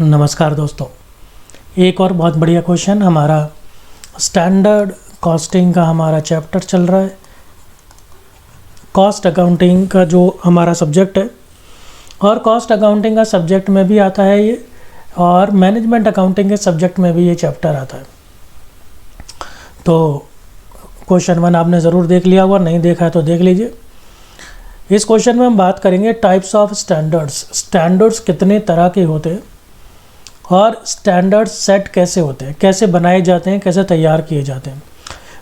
नमस्कार दोस्तों, एक और बहुत बढ़िया क्वेश्चन। हमारा स्टैंडर्ड कॉस्टिंग का हमारा चैप्टर चल रहा है। कॉस्ट अकाउंटिंग का जो हमारा सब्जेक्ट है, और कॉस्ट अकाउंटिंग का सब्जेक्ट में भी आता है ये, और मैनेजमेंट अकाउंटिंग के सब्जेक्ट में भी ये चैप्टर आता है। तो क्वेश्चन 1 आपने ज़रूर देख लिया होगा, नहीं देखा है तो देख लीजिए। इस क्वेश्चन में हम बात करेंगे टाइप्स ऑफ स्टैंडर्ड्स। स्टैंडर्ड्स कितने तरह के होते हैं और स्टैंडर्ड्स सेट कैसे होते हैं, कैसे बनाए जाते हैं, कैसे तैयार किए जाते हैं।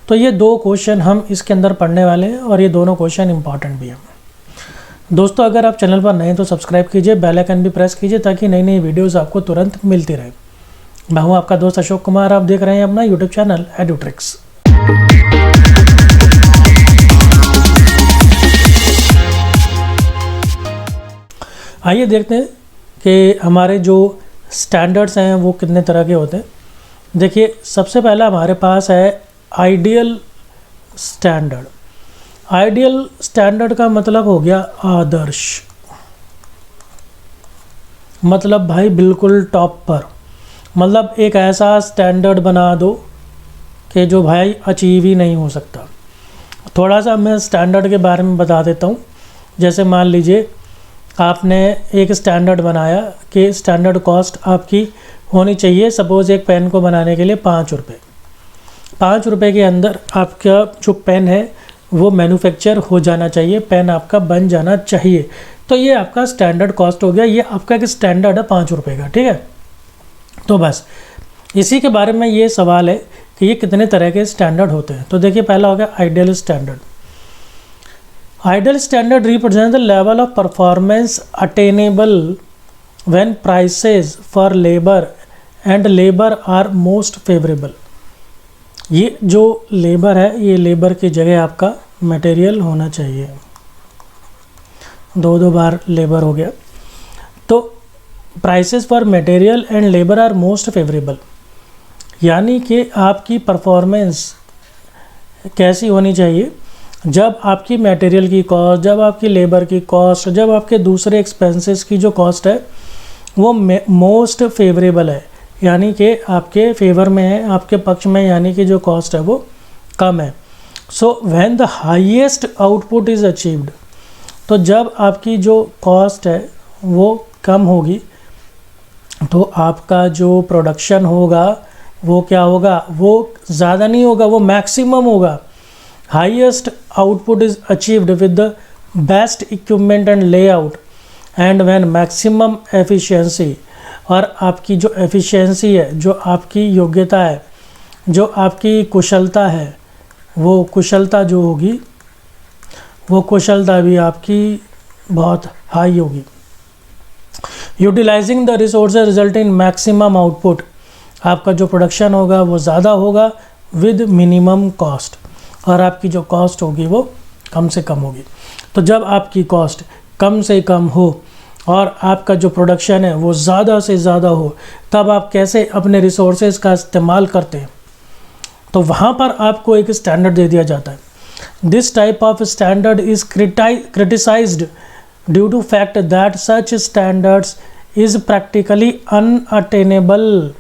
तो ये 2 क्वेश्चन हम इसके अंदर पढ़ने वाले हैं और ये दोनों क्वेश्चन इंपॉर्टेंट भी हैं। दोस्तों, अगर आप चैनल पर नए हैं तो सब्सक्राइब कीजिए, बेल आइकन भी प्रेस कीजिए ताकि नई नई वीडियोस आपको तुरंत मिलती रहे। मैं हूँ आपका दोस्त अशोक कुमार, आप देख रहे हैं अपना यूट्यूब चैनल एडुट्रिक्स। आइए देखते हैं कि हमारे जो स्टैंडर्ड्स हैं वो कितने तरह के होते हैं। देखिए, सबसे पहला हमारे पास है आइडियल स्टैंडर्ड। आइडियल स्टैंडर्ड का मतलब हो गया आदर्श, मतलब भाई बिल्कुल टॉप पर, मतलब एक ऐसा स्टैंडर्ड बना दो कि जो भाई अचीव ही नहीं हो सकता। थोड़ा सा मैं स्टैंडर्ड के बारे में बता देता हूँ। जैसे मान लीजिए आपने एक स्टैंडर्ड बनाया कि स्टैंडर्ड कॉस्ट आपकी होनी चाहिए, सपोज़ एक पेन को बनाने के लिए 5 रुपये। 5 रुपये के अंदर आपका जो पेन है वो मैन्युफैक्चर हो जाना चाहिए, पेन आपका बन जाना चाहिए। तो ये आपका स्टैंडर्ड कॉस्ट हो गया, ये आपका एक स्टैंडर्ड है 5 रुपये का, ठीक है। तो बस इसी के बारे में ये सवाल है कि ये कितने तरह के स्टैंडर्ड होते हैं। तो देखिए, पहला हो गया ideal standard. Ideal standard represents the level of performance attainable when prices for labor and labor are most favorable। ये जो लेबर है, ये लेबर की जगह आपका मटेरियल होना चाहिए। 2 बार लेबर हो गया। तो prices for material and labour are most favourable, यानी कि आपकी परफॉर्मेंस कैसी होनी चाहिए जब आपकी मटेरियल की कॉस्ट, जब आपकी लेबर की कॉस्ट, जब आपके दूसरे एक्सपेंसेस की जो कॉस्ट है वो मोस्ट फेवरेबल है, यानी कि आपके फेवर में है, आपके पक्ष में, यानी कि जो कॉस्ट है वो कम है। So when the highest output is achieved, तो जब आपकी जो कॉस्ट है वो कम होगी तो आपका जो प्रोडक्शन होगा वो क्या होगा, वो ज़्यादा नहीं होगा, वो मैक्सिमम होगा। Highest output is achieved with the best equipment and layout and when maximum efficiency, और आपकी जो efficiency है, जो आपकी योग्यता है, जो आपकी कुशलता है, वो कुशलता जो होगी वो कुशलता भी आपकी बहुत हाई होगी। Utilizing the resources result in maximum output, आपका जो प्रोडक्शन होगा वो ज़्यादा होगा with minimum cost, और आपकी जो कॉस्ट होगी वो कम से कम होगी। तो जब आपकी कॉस्ट कम से कम हो और आपका जो प्रोडक्शन है वो ज़्यादा से ज़्यादा हो, तब आप कैसे अपने रिसोर्सेज का इस्तेमाल करते हैं, तो वहाँ पर आपको एक स्टैंडर्ड दे दिया जाता है। This type of standard is criticised due to fact that such standards is practically unattainable.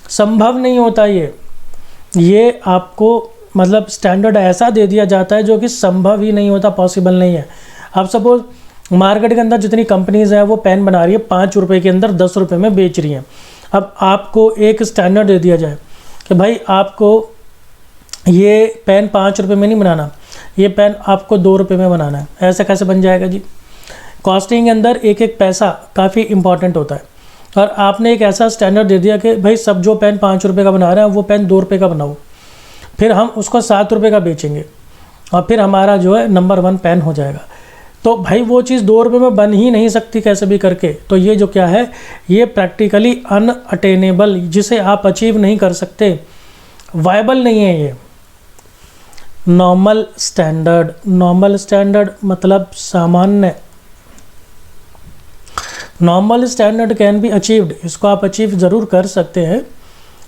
संभव नहीं होता ये आपको, मतलब स्टैंडर्ड ऐसा दे दिया जाता है जो कि संभव ही नहीं होता, पॉसिबल नहीं है। अब सपोज मार्केट के अंदर जितनी कंपनीज़ हैं वो पेन बना रही है, 5 रुपये के अंदर 10 रुपये में बेच रही हैं। अब आपको एक स्टैंडर्ड दे दिया जाए कि भाई आपको ये पेन 5 रुपये में नहीं बनाना, ये पेन आपको 2 रुपये में बनाना है। ऐसा कैसे बन जाएगा जी? कॉस्टिंग के अंदर एक एक पैसा काफ़ी इंपॉर्टेंट होता है, और आपने एक ऐसा स्टैंडर्ड दे दिया कि भाई सब जो पेन 5 रुपये का बना रहे हैं वो पेन 2 रुपये का बनाओ, फिर हम उसको 7 रुपये का बेचेंगे और फिर हमारा जो है नंबर 1 पेन हो जाएगा। तो भाई वो चीज़ 2 रुपये में बन ही नहीं सकती कैसे भी करके। तो ये जो क्या है, ये प्रैक्टिकली अनअटेनेबल, जिसे आप अचीव नहीं कर सकते, वायबल नहीं है ये। नॉर्मल स्टैंडर्ड, नॉर्मल स्टैंडर्ड मतलब सामान्य। Normal standard can be achieved, इसको आप अचीव ज़रूर कर सकते हैं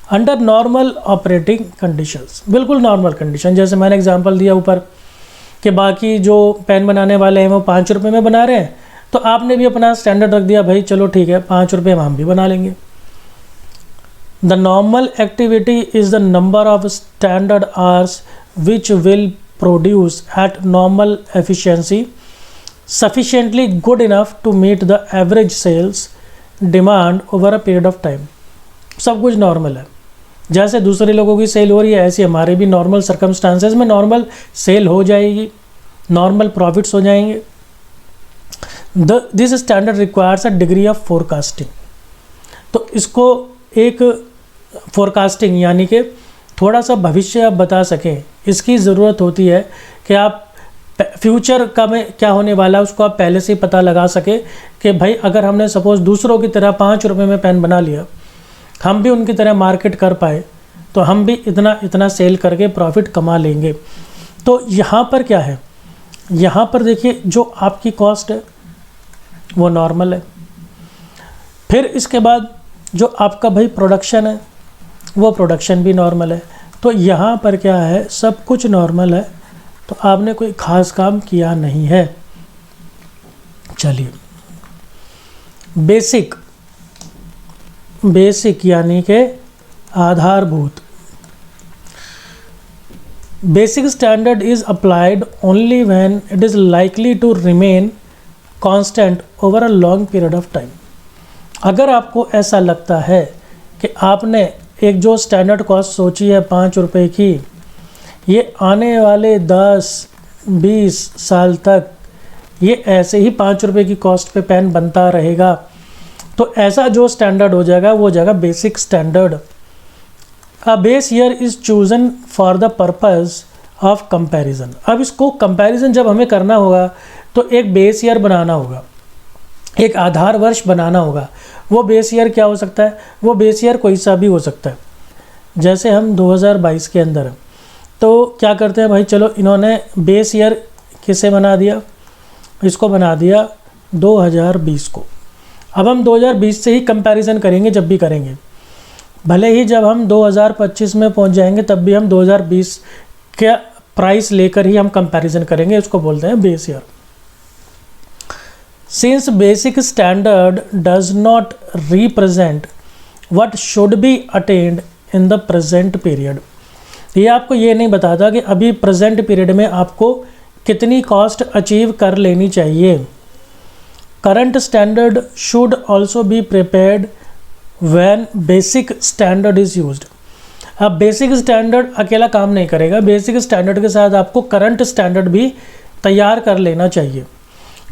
अंडर नॉर्मल ऑपरेटिंग कंडीशंस, बिल्कुल नॉर्मल कंडीशन। जैसे मैंने एग्जांपल दिया ऊपर कि बाकी जो पेन बनाने वाले हैं वो 5 रुपये में बना रहे हैं, तो आपने भी अपना स्टैंडर्ड रख दिया, भाई चलो ठीक है 5 रुपये में हम भी बना लेंगे। The normal activity is the number of standard hours which will produce at normal efficiency sufficiently good enough to meet the average sales demand over a period of time। सब कुछ नॉर्मल है, जैसे दूसरे लोगों की सेल हो रही है ऐसी हमारे भी नॉर्मल सर्कमस्टांसेस में नॉर्मल सेल हो जाएगी, नॉर्मल प्रॉफिट्स हो जाएंगे। This standard requires a degree of forecasting. तो इसको एक फोरकास्टिंग यानी कि थोड़ा सा भविष्य आप बता सकें, इसकी ज़रूरत होती है कि आप फ्यूचर का में क्या होने वाला है उसको आप पहले से ही पता लगा सके कि भाई अगर हमने सपोज़ दूसरों की तरह 5 रुपये में पेन बना लिया, हम भी उनकी तरह मार्केट कर पाए तो हम भी इतना इतना सेल करके प्रॉफिट कमा लेंगे। तो यहाँ पर क्या है, यहाँ पर देखिए जो आपकी कॉस्ट है वो नॉर्मल है, फिर इसके बाद जो आपका भाई प्रोडक्शन है वो प्रोडक्शन भी नॉर्मल है। तो यहाँ पर क्या है, सब कुछ नॉर्मल है, तो आपने कोई ख़ास काम किया नहीं है। चलिए बेसिक यानी कि आधारभूत। Basic standard is applied only when it is likely to remain constant over a long period of time. अगर आपको ऐसा लगता है कि आपने एक जो स्टैंडर्ड कॉस्ट सोची है 5 रुपये की, ये आने वाले 10-20 साल तक ये ऐसे ही 5 रुपये की कॉस्ट पे पेन बनता रहेगा, तो ऐसा जो स्टैंडर्ड हो जाएगा वो हो जाएगा basic standard. A base year is chosen for the purpose of comparison. अब इसको कंपैरिजन जब हमें करना होगा तो एक बेस ईयर बनाना होगा, एक आधार वर्ष बनाना होगा। वो बेस ईयर क्या हो सकता है, वो बेस ईयर कोई सा भी हो सकता है। जैसे हम 2022 के अंदर हैं तो क्या करते हैं भाई, चलो इन्होंने बेस ईयर किसे बना दिया, इसको बना दिया 2020 को। अब हम 2020 से ही कंपैरिजन करेंगे जब भी करेंगे, भले ही जब हम 2025 में पहुंच जाएंगे तब भी हम 2020 के प्राइस लेकर ही हम कंपैरिजन करेंगे, इसको बोलते हैं base year. Since basic standard does not represent what should be attend in the present period, ये आपको ये नहीं बताता कि अभी प्रेजेंट पीरियड में आपको कितनी कॉस्ट अचीव कर लेनी चाहिए। Current standard should also be prepared when basic standard is used. अब बेसिक स्टैंडर्ड अकेला काम नहीं करेगा, बेसिक स्टैंडर्ड के साथ आपको करंट स्टैंडर्ड भी तैयार कर लेना चाहिए,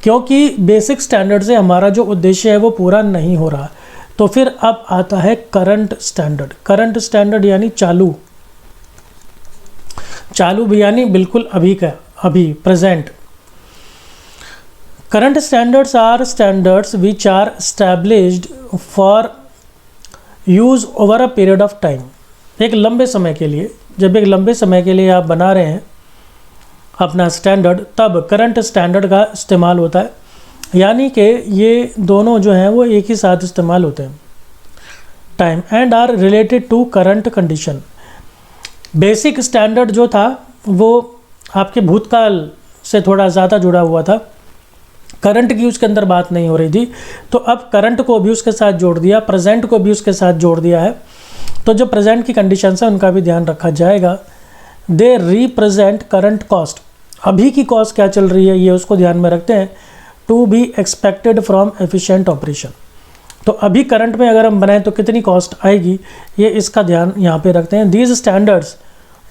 क्योंकि बेसिक स्टैंडर्ड से हमारा जो उद्देश्य है वो पूरा नहीं हो रहा। तो फिर अब आता है करंट स्टैंडर्ड। करंट स्टैंडर्ड यानी चालू भी यानी बिल्कुल अभी का, अभी present. Current standards are standards which are established for use over a period of time. एक लंबे समय के लिए, जब एक लंबे समय के लिए आप बना रहे हैं अपना स्टैंडर्ड, तब करंट स्टैंडर्ड का इस्तेमाल होता है। यानी कि ये दोनों जो हैं वो एक ही साथ इस्तेमाल होते हैं। Time and are related to current condition. Basic standard जो था वो आपके भूतकाल से थोड़ा ज़्यादा जुड़ा हुआ था, करंट की उसके अंदर बात नहीं हो रही थी। तो अब करंट को भी उसके साथ जोड़ दिया, प्रेजेंट को भी उसके साथ जोड़ दिया है। तो जो प्रेजेंट की कंडीशन है उनका भी ध्यान रखा जाएगा। दे रिप्रेजेंट करंट कॉस्ट, अभी की कॉस्ट क्या चल रही है ये उसको ध्यान में रखते हैं। To be expected from efficient operation, तो अभी करंट में अगर हम बनाएं तो कितनी कॉस्ट आएगी, ये इसका ध्यान यहाँ पे रखते हैं। These standards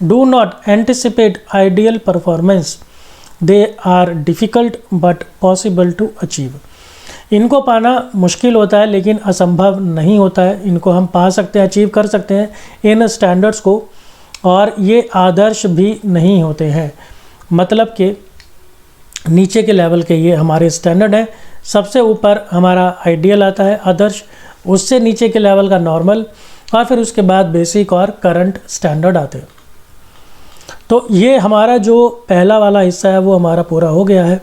do not anticipate ideal performance, they are difficult but possible to achieve. इनको पाना मुश्किल होता है लेकिन असंभव नहीं होता है, इनको हम पा सकते हैं, अचीव कर सकते हैं इन स्टैंडर्ड्स को। और ये आदर्श भी नहीं होते हैं, मतलब कि नीचे के लेवल के ये हमारे स्टैंडर्ड हैं। सबसे ऊपर हमारा आइडियल आता है, आदर्श, उससे नीचे के लेवल का नॉर्मल, और फिर उसके बाद बेसिक और करंट स्टैंडर्ड आते हैं। तो ये हमारा जो पहला वाला हिस्सा है वो हमारा पूरा हो गया है।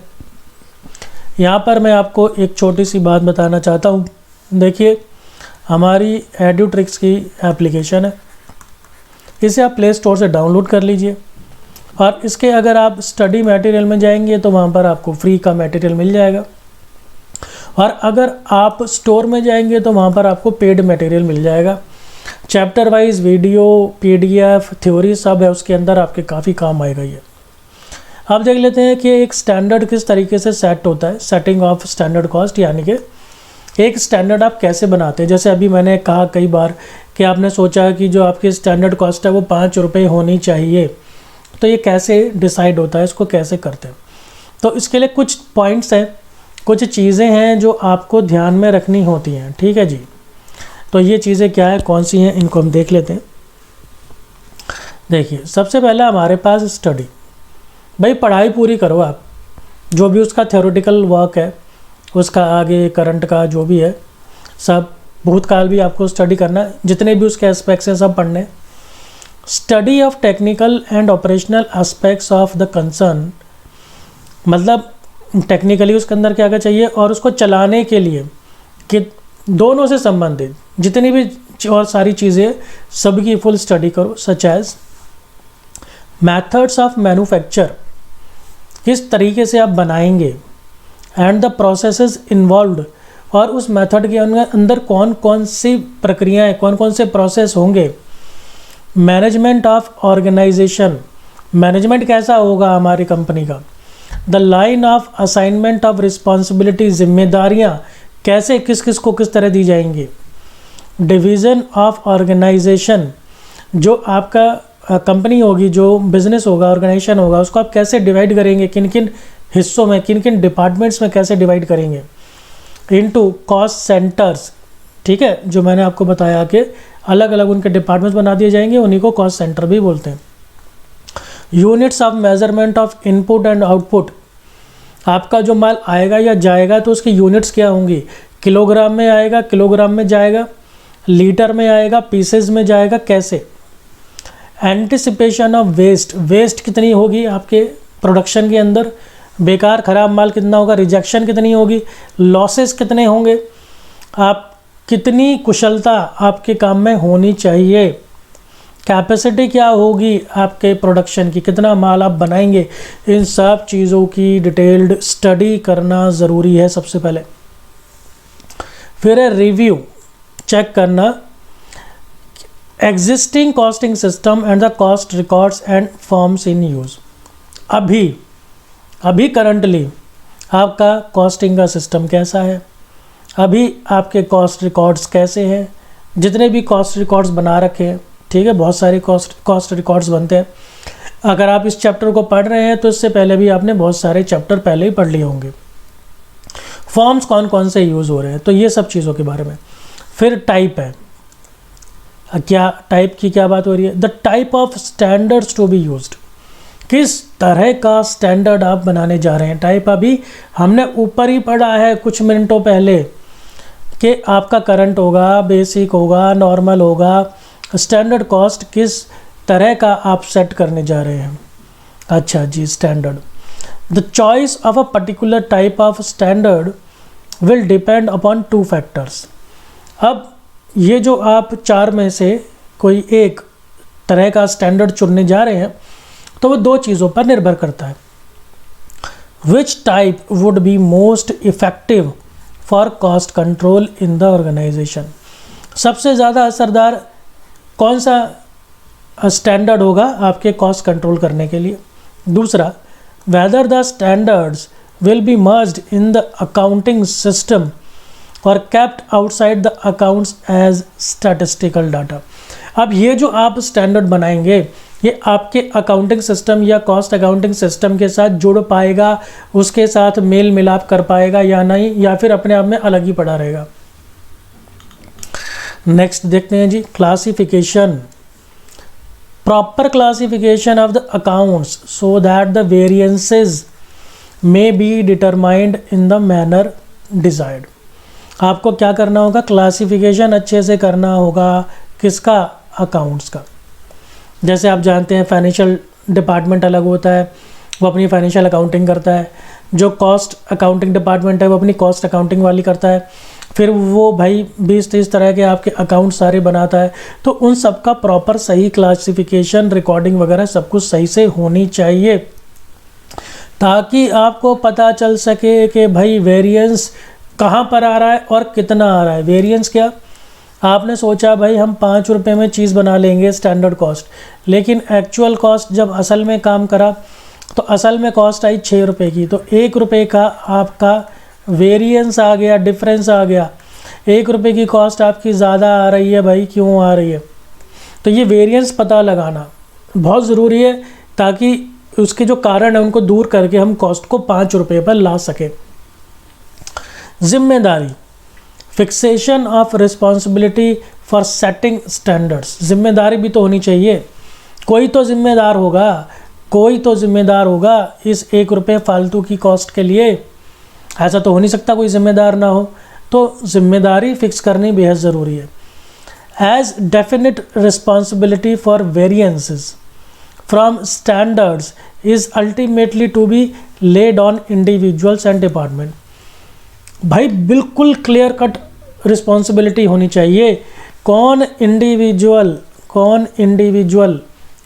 यहाँ पर मैं आपको एक छोटी सी बात बताना चाहता हूँ। देखिए, हमारी एडुट्रिक्स की एप्लीकेशन है, इसे आप प्ले स्टोर से डाउनलोड कर लीजिए। और इसके अगर आप स्टडी मटेरियल में जाएंगे तो वहाँ पर आपको फ्री का मटेरियल मिल जाएगा, और अगर आप स्टोर में जाएंगे तो वहाँ पर आपको पेड मटेरियल मिल जाएगा। Chapter wise video, PDF, theory सब है उसके अंदर, आपके काफ़ी काम आएगा ये। अब देख लेते हैं कि एक स्टैंडर्ड किस तरीके से सेट होता है, सेटिंग ऑफ स्टैंडर्ड कॉस्ट, यानी कि एक स्टैंडर्ड आप कैसे बनाते हैं। जैसे अभी मैंने कहा कई बार कि आपने सोचा कि जो आपकी स्टैंडर्ड कॉस्ट है वो 5 रुपये होनी चाहिए, तो ये कैसे डिसाइड होता है, इसको कैसे करते हैं। तो इसके लिए कुछ पॉइंट्स हैं, कुछ चीज़ें हैं जो आपको ध्यान में रखनी होती हैं, ठीक है जी। तो ये चीज़ें क्या है, कौन सी हैं, इनको हम देख लेते हैं। देखिए, सबसे पहले हमारे पास स्टडी। भाई पढ़ाई पूरी करो आप, जो भी उसका थ्योरेटिकल वर्क है, उसका आगे करंट का जो भी है सब, भूतकाल भी आपको स्टडी करना है, जितने भी उसके एस्पेक्ट्स हैं सब पढ़ने। Study of technical and operational aspects of the concern, मतलब टेक्निकली उसके अंदर क्या क्या चाहिए, और उसको चलाने के लिए कि दोनों से संबंधित जितनी भी और सारी चीज़ें सबकी फुल स्टडी करो। Such as methods of manufacture, किस तरीके से आप बनाएंगे, एंड द प्रोसेसेस इन्वॉल्व्ड, और उस मेथड के अंदर कौन कौन सी प्रक्रियाएं, कौन कौन से प्रोसेस होंगे। मैनेजमेंट ऑफ ऑर्गेनाइजेशन, मैनेजमेंट कैसा होगा हमारी कंपनी का। The line of assignment of responsibility, जिम्मेदारियां कैसे किस किस को किस तरह दी जाएंगी। डिवीज़न ऑफ ऑर्गेनाइजेशन, जो आपका कंपनी होगी, जो बिजनेस होगा, ऑर्गेनाइजेशन होगा, उसको आप कैसे डिवाइड करेंगे, किन किन हिस्सों में, किन किन डिपार्टमेंट्स में कैसे डिवाइड करेंगे। इनटू कॉस्ट सेंटर्स, ठीक है, जो मैंने आपको बताया कि अलग अलग उनके डिपार्टमेंट्स बना दिए जाएंगे, उन्हीं को कॉस्ट सेंटर भी बोलते हैं। Units of measurement of input and output, आपका जो माल आएगा या जाएगा तो उसकी यूनिट्स क्या होंगी, किलोग्राम में आएगा, किलोग्राम में जाएगा, लीटर में आएगा, पीसेज में जाएगा, कैसे। एंटिसिपेशन ऑफ वेस्ट, वेस्ट कितनी होगी आपके प्रोडक्शन के अंदर, बेकार ख़राब माल कितना होगा, रिजेक्शन कितनी होगी, लॉसेस कितने होंगे, आप कितनी कुशलता आपके काम में होनी चाहिए, कैपेसिटी क्या होगी आपके प्रोडक्शन की, कितना माल आप बनाएंगे। इन सब चीज़ों की डिटेल्ड स्टडी करना ज़रूरी है सबसे पहले। फिर है रिव्यू, चेक करना existing costing system and the cost records and forms in use. अभी करंटली आपका कॉस्टिंग का सिस्टम कैसा है, अभी आपके कॉस्ट रिकॉर्ड्स कैसे हैं, जितने भी कॉस्ट रिकॉर्ड्स बना रखे हैं, ठीक है, बहुत सारे कॉस्ट रिकॉर्ड्स बनते हैं। अगर आप इस चैप्टर को पढ़ रहे हैं तो इससे पहले भी आपने बहुत सारे चैप्टर पहले ही पढ़ लिए होंगे। फॉर्म्स कौन कौन से यूज़ हो रहे हैं, तो ये सब चीज़ों के बारे में। फिर टाइप है, क्या टाइप की क्या बात हो रही है, the type of standards to be used, किस तरह का स्टैंडर्ड आप बनाने जा रहे हैं। टाइप अभी हमने ऊपर ही पढ़ा है कुछ मिनटों पहले कि आपका करंट होगा, बेसिक होगा, नॉर्मल होगा। स्टैंडर्ड कॉस्ट किस तरह का आप सेट करने जा रहे हैं। अच्छा जी, standard, the choice of a particular type of standard will depend upon 2 factors. अब ये जो आप 4 में से कोई एक तरह का स्टैंडर्ड चुनने जा रहे हैं तो वो 2 चीज़ों पर निर्भर करता है। Which type would be most effective for cost control in the organisation, सबसे ज़्यादा असरदार कौन सा स्टैंडर्ड होगा आपके कॉस्ट कंट्रोल करने के लिए। दूसरा, whether the standards will be merged in the accounting system और kept outside the accounts as statistical data. अब ये जो आप स्टैंडर्ड बनाएंगे ये आपके अकाउंटिंग सिस्टम या कॉस्ट अकाउंटिंग सिस्टम के साथ जुड़ पाएगा, उसके साथ मेल मिलाप कर पाएगा या नहीं, या फिर अपने आप में अलग ही पड़ा रहेगा। नेक्स्ट देखते हैं जी, classification, proper classification of the accounts so that the variances may be determined in the manner desired. आपको क्या करना होगा, क्लासिफिकेशन अच्छे से करना होगा, किसका, अकाउंट्स का। जैसे आप जानते हैं फाइनेंशियल डिपार्टमेंट अलग होता है, वो अपनी फाइनेंशियल अकाउंटिंग करता है, जो कॉस्ट अकाउंटिंग डिपार्टमेंट है वो अपनी कॉस्ट अकाउंटिंग वाली करता है, फिर वो भाई 20-30 तरह के आपके अकाउंट सारे बनाता है। तो उन सब का प्रॉपर सही क्लासिफिकेशन, रिकॉर्डिंग वगैरह सब कुछ सही से होनी चाहिए, ताकि आपको पता चल सके कि भाई वेरिएंस कहाँ पर आ रहा है और कितना आ रहा है। वेरिएंस क्या, आपने सोचा भाई हम 5 रुपये में चीज़ बना लेंगे स्टैंडर्ड कॉस्ट, लेकिन एक्चुअल कॉस्ट जब असल में काम करा तो असल में कॉस्ट आई 6 रुपये की। तो 1 रुपये का आपका वेरिएंस आ गया, डिफरेंस आ गया। 1 रुपये की कॉस्ट आपकी ज़्यादा आ रही है भाई, क्यों आ रही है? तो ये वेरिएंस पता लगाना बहुत ज़रूरी है, ताकि उसके जो कारण है उनको दूर करके हम कॉस्ट को 5 रुपये पर ला सकें। जिम्मेदारी, fixation of responsibility for setting standards. जिम्मेदारी भी तो होनी चाहिए, कोई तो जिम्मेदार होगा, कोई तो जिम्मेदार होगा इस 1 रुपये फालतू की कॉस्ट के लिए। ऐसा तो हो नहीं सकता कोई जिम्मेदार ना हो। तो जिम्मेदारी फिक्स करनी बेहद ज़रूरी है। As definite responsibility for variances from standards is ultimately to be laid on individuals and department. भाई बिल्कुल क्लियर कट रिस्पॉन्सिबिलिटी होनी चाहिए। कौन इंडिविजुअल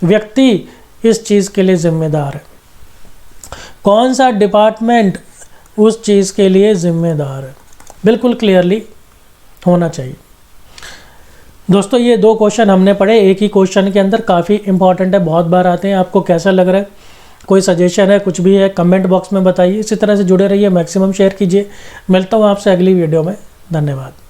व्यक्ति इस चीज़ के लिए जिम्मेदार है, कौन सा डिपार्टमेंट उस चीज़ के लिए ज़िम्मेदार है, बिल्कुल क्लियरली होना चाहिए। दोस्तों ये 2 क्वेश्चन हमने पढ़े, एक ही क्वेश्चन के अंदर, काफ़ी इंपॉर्टेंट है, बहुत बार आते हैं। आपको कैसा लग रहा है? कोई सजेशन है, कुछ भी है, कमेंट बॉक्स में बताइए। इसी तरह से जुड़े रहिए, मैक्सिमम शेयर कीजिए। मिलता हूँ आपसे अगली वीडियो में। धन्यवाद।